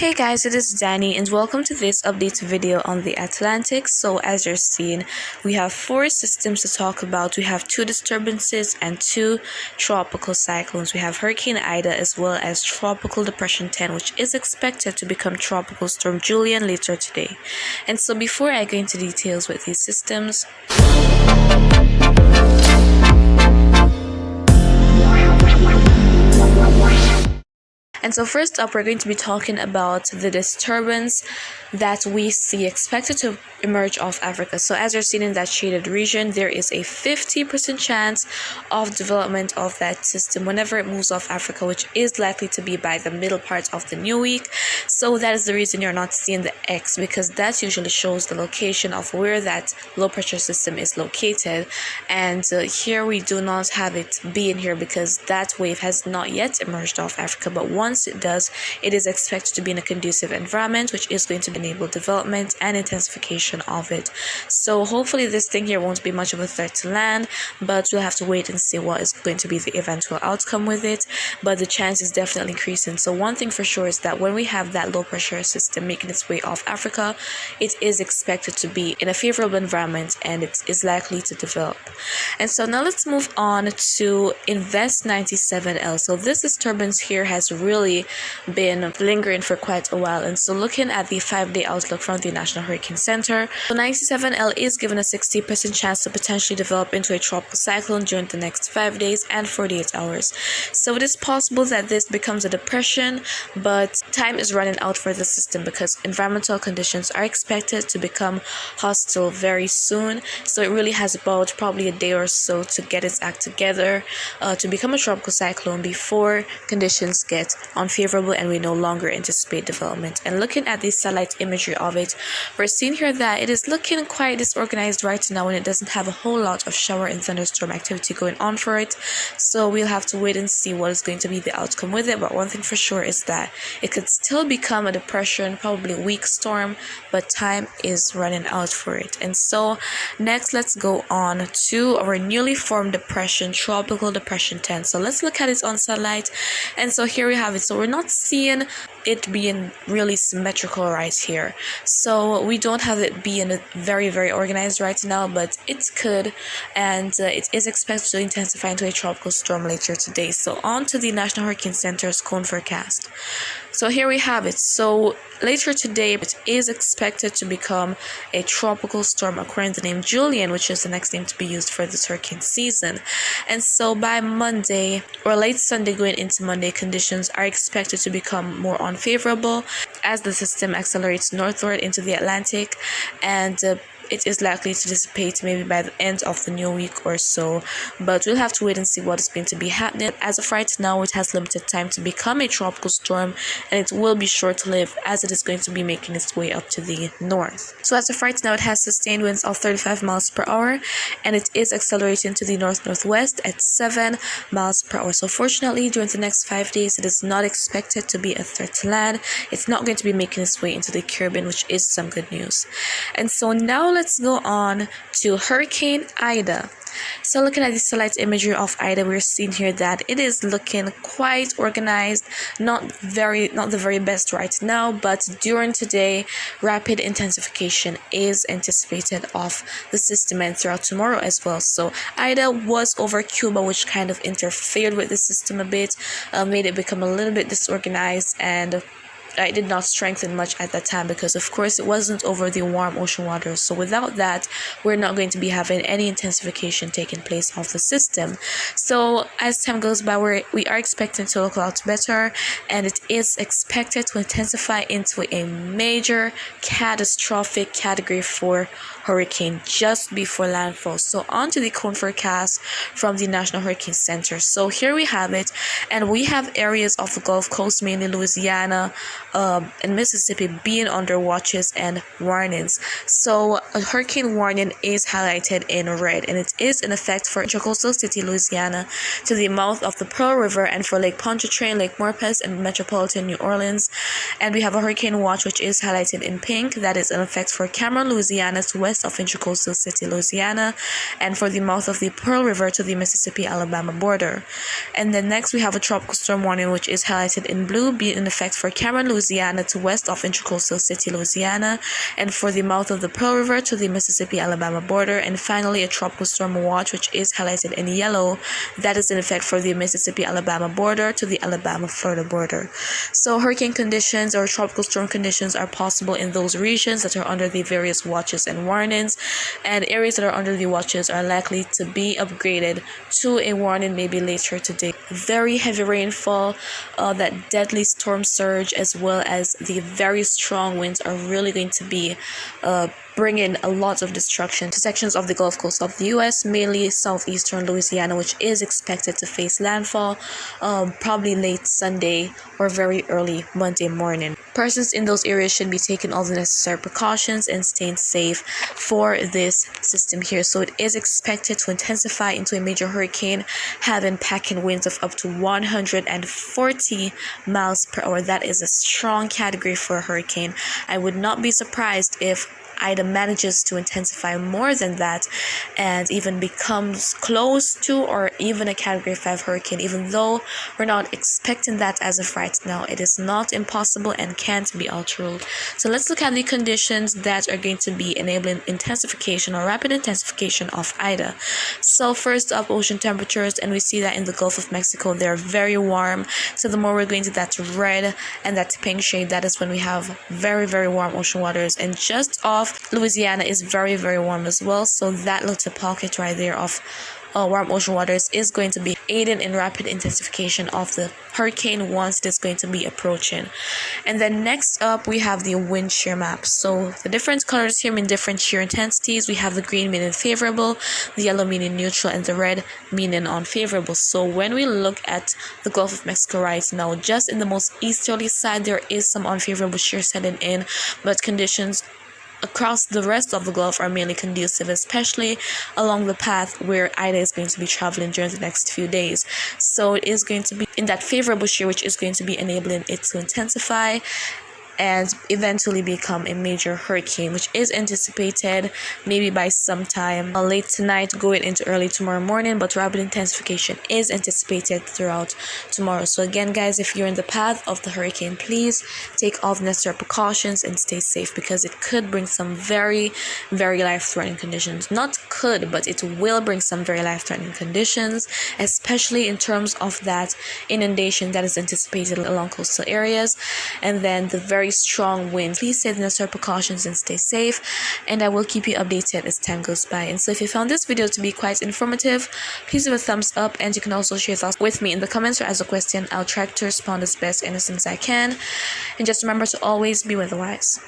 Hey guys, it is Dani and welcome to this update video on the Atlantic. So as you're seeing, we have four systems to talk about. We have two disturbances and two tropical cyclones. We have Hurricane Ida as well as Tropical Depression 10, which is expected to become Tropical Storm Julian later today. And so before I go into details with these systems, and so first up, we're going to be talking about the disturbance that we see expected to emerge off Africa. So as you're seeing in that shaded region, there is a 50% chance of development of that system whenever it moves off Africa, which is likely to be by the middle part of the new week. So that is the reason you're not seeing the X, because that usually shows the location of where that low pressure system is located. And here we do not have it being here because that wave has not yet emerged off Africa. But once it does, it is expected to be in a conducive environment, which is going to enable development and intensification of it. So hopefully this thing here won't be much of a threat to land, but we'll have to wait and see what is going to be the eventual outcome with it. But the chance is definitely increasing. So one thing for sure is that when we have that low pressure system making its way off Africa, it is expected to be in a favorable environment and it is likely to develop. And so now let's move on to Invest 97L. So this disturbance here has really been lingering for quite a while. And so looking at the 5-day outlook from the National Hurricane Center, so 97L is given a 60% chance to potentially develop into a tropical cyclone during the next 5 days and 48 hours. So it is possible that this becomes a depression, but time is running out for the system because environmental conditions are expected to become hostile very soon. So it really has about probably a day or so to get its act together to become a tropical cyclone before conditions get unfavorable and we no longer anticipate development. And looking at the satellite imagery of it, we're seeing here that it is looking quite disorganized right now and it doesn't have a whole lot of shower and thunderstorm activity going on for it. So we'll have to wait and see what is going to be the outcome with it. But one thing for sure is that it could still become a depression, probably a weak storm, but time is running out for it. And so next, let's go on to our newly formed depression, Tropical Depression 10. So let's look at it on satellite. And so here we have it. So we're not seeing it being really symmetrical right here. So we don't have it being very organized right now, but it could, and it is expected to intensify into a tropical storm later today. So on to the National Hurricane Center's cone forecast. So here we have it. So later today, it is expected to become a tropical storm according to the name Julian, which is the next name to be used for this hurricane season. And so by Monday or late Sunday going into Monday, conditions are expected to become more unfavorable as the system accelerates northward into the Atlantic, and it is likely to dissipate maybe by the end of the new week or so, but we'll have to wait and see what is going to be happening. As of right now, it has limited time to become a tropical storm, and it will be short-lived as it is going to be making its way up to the north. So as of right now, it has sustained winds of 35 miles per hour, and it is accelerating to the north-northwest at 7 miles per hour. So fortunately, during the next 5 days, it is not expected to be a threat to land. It's not going to be making its way into the Caribbean, which is some good news. And so now let's go on to Hurricane Ida. So looking at the satellite imagery of Ida, we're seeing here that it is looking quite organized, not the very best right now, but during today, rapid intensification is anticipated of the system and throughout tomorrow as well. So Ida was over Cuba, which kind of interfered with the system a bit, made it become a little bit disorganized, and it did not strengthen much at that time because of course it wasn't over the warm ocean waters. So without that, we're not going to be having any intensification taking place of the system. So as time goes by, we are expecting to look a lot better, and it is expected to intensify into a major catastrophic category 4 hurricane just before landfall. So on to the cone forecast from the National Hurricane Center. So here we have it, and we have areas of the Gulf Coast, mainly Louisiana and Mississippi, being under watches and warnings. So a hurricane warning is highlighted in red, and it is in effect for Intracoastal City, Louisiana, to the mouth of the Pearl River, and for Lake Pontchartrain, Lake Morpeth, and metropolitan New Orleans. And we have a hurricane watch, which is highlighted in pink, that is in effect for Cameron, Louisiana, to west of Intracoastal City, Louisiana, and for the mouth of the Pearl River to the Mississippi-Alabama border. And then next we have a tropical storm warning, which is highlighted in blue, being in effect for Cameron, Louisiana, Louisiana to west of Intracoastal City, Louisiana, and for the mouth of the Pearl River to the Mississippi-Alabama border, and finally a tropical storm watch, which is highlighted in yellow, that is in effect for the Mississippi-Alabama border to the Alabama-Florida border. So hurricane conditions or tropical storm conditions are possible in those regions that are under the various watches and warnings, and areas that are under the watches are likely to be upgraded to a warning maybe later today. Very heavy rainfall, that deadly storm surge, as well as the very strong winds are really going to be bringing a lot of destruction to sections of the Gulf Coast of the U.S., mainly southeastern Louisiana, which is expected to face landfall probably late Sunday or very early Monday morning. Persons in those areas should be taking all the necessary precautions and staying safe for this system here. So it is expected to intensify into a major hurricane, having packing winds of up to 140 miles per hour. That is a strong category for a hurricane. I would not be surprised if Ida manages to intensify more than that and even becomes close to or even a category 5 hurricane. Even though we're not expecting that as of right now, it is not impossible and can't be altered. So let's look at the conditions that are going to be enabling intensification or rapid intensification of Ida. So first up, ocean temperatures, and we see that in the Gulf of Mexico they're very warm. So the more we're going to that red and that pink shade, that is when we have very, very warm ocean waters. And just off Louisiana is very, very warm as well. So that little pocket right there of warm ocean waters is going to be aiding in rapid intensification of the hurricane once it is going to be approaching. And then next up, we have the wind shear map. So the different colors here mean different shear intensities. We have the green meaning favorable, the yellow meaning neutral, and the red meaning unfavorable. So when we look at the Gulf of Mexico right now, just in the most easterly side, there is some unfavorable shear setting in, but conditions across the rest of the Gulf are mainly conducive, especially along the path where Ida is going to be traveling during the next few days. So it is going to be in that favorable shear, which is going to be enabling it to intensify and eventually become a major hurricane, which is anticipated maybe by sometime late tonight going into early tomorrow morning, but rapid intensification is anticipated throughout tomorrow. So again, guys, if you're in the path of the hurricane, please take all the necessary precautions and stay safe, because it could bring some very, very life-threatening conditions. Not could, but it will bring some very life-threatening conditions, especially in terms of that inundation that is anticipated along coastal areas, and then the very strong winds. Please take the necessary precautions and stay safe, and I will keep you updated as time goes by. And so if you found this video to be quite informative, please give a thumbs up, and you can also share thoughts with me in the comments or as a question. I'll try to respond as best and as soon as I can. And just remember to always be weather wise.